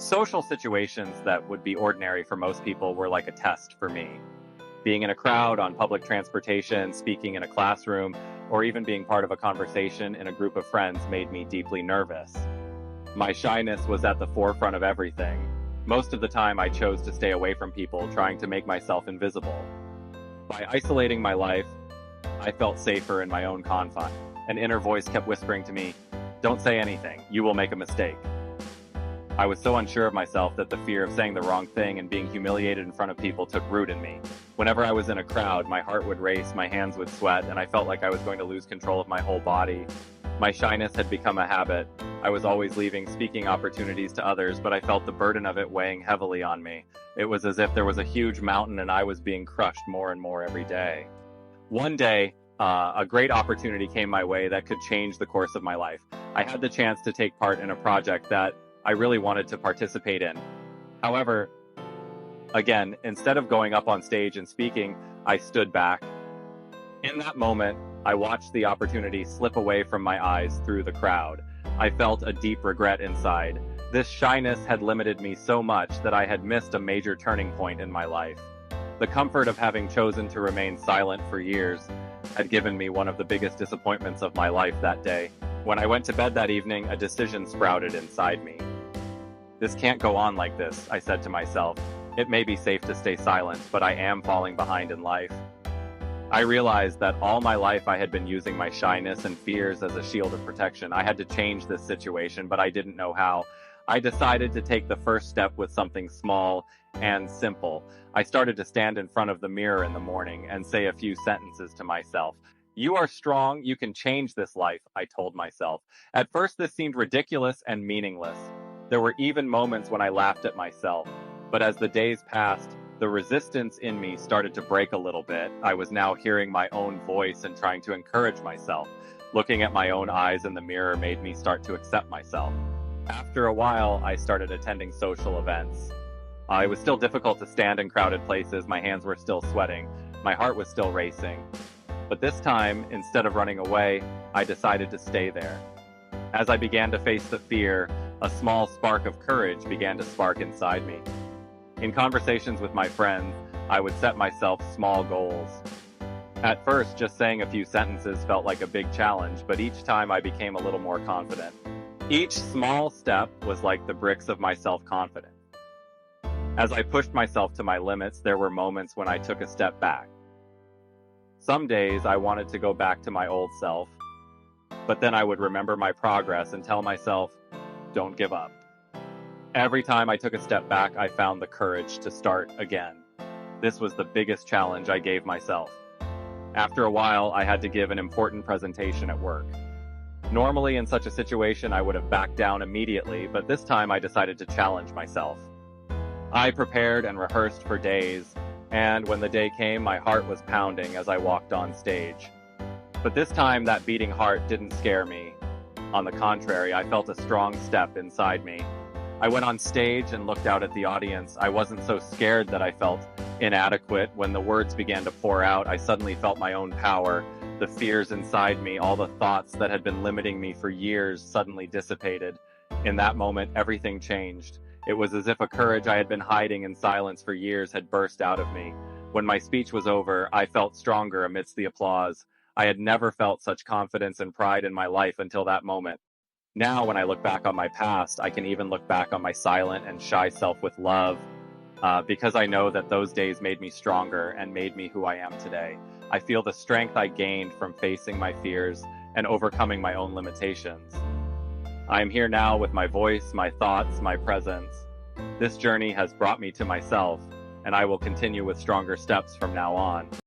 Social situations that would be ordinary for most people were like a test for me. Being in a crowd, on public transportation, speaking in a classroom, or even being part of a conversation in a group of friends made me deeply nervous. My shyness was at the forefront of everything. Most of the time, I chose to stay away from people, trying to make myself invisible. By isolating my life, I felt safer in my own confines. An inner voice kept whispering to me, "Don't say anything, you will make a mistake." I was so unsure of myself that the fear of saying the wrong thing and being humiliated in front of people took root in me. Whenever I was in a crowd, my heart would race, my hands would sweat, and I felt like I was going to lose control of my whole body. My shyness had become a habit. I was always leaving speaking opportunities to others, but I felt the burden of it weighing heavily on me. It was as if there was a huge mountain and I was being crushed more and more every day. One day, a great opportunity came my way that could change the course of my life. I had the chance to take part in a project that I really wanted to participate in. However, again, instead of going up on stage and speaking, I stood back. In that moment, I watched the opportunity slip away from my eyes through the crowd. I felt a deep regret inside. This shyness had limited me so much that I had missed a major turning point in my life. The comfort of having chosen to remain silent for years had given me one of the biggest disappointments of my life that day. When I went to bed that evening, a decision sprouted inside me. "This can't go on like this," I said to myself. "It may be safe to stay silent, but I am falling behind in life." I realized that all my life I had been using my shyness and fears as a shield of protection. I had to change this situation, but I didn't know how. I decided to take the first step with something small and simple. I started to stand in front of the mirror in the morning and say a few sentences to myself. "You are strong, you can change this life," I told myself. At first, this seemed ridiculous and meaningless. There were even moments when I laughed at myself. But as the days passed, the resistance in me started to break a little bit. I was now hearing my own voice and trying to encourage myself. Looking at my own eyes in the mirror made me start to accept myself. After a while, I started attending social events. It was still difficult to stand in crowded places. My hands were still sweating. My heart was still racing. But this time, instead of running away, I decided to stay there. As I began to face the fear, a small spark of courage began to spark inside me. In conversations with my friends, I would set myself small goals. At first, just saying a few sentences felt like a big challenge, but each time I became a little more confident. Each small step was like the bricks of my self-confidence. As I pushed myself to my limits, there were moments when I took a step back. Some days I wanted to go back to my old self, but then I would remember my progress and tell myself, "Don't give up." Every time I took a step back, I found the courage to start again. This was the biggest challenge I gave myself. After a while, I had to give an important presentation at work. Normally, in such a situation, I would have backed down immediately, but this time I decided to challenge myself. I prepared and rehearsed for days, and when the day came, my heart was pounding as I walked on stage. But this time, that beating heart didn't scare me. On the contrary, I felt a strong step inside me. I went on stage and looked out at the audience. I wasn't so scared that I felt inadequate. When the words began to pour out, I suddenly felt my own power. The fears inside me, all the thoughts that had been limiting me for years, suddenly dissipated. In that moment, everything changed. It was as if a courage I had been hiding in silence for years had burst out of me. When my speech was over, I felt stronger amidst the applause. I had never felt such confidence and pride in my life until that moment. Now, when I look back on my past, I can even look back on my silent and shy self with love, because I know that those days made me stronger and made me who I am today. I feel the strength I gained from facing my fears and overcoming my own limitations. I am here now with my voice, my thoughts, my presence. This journey has brought me to myself, and I will continue with stronger steps from now on.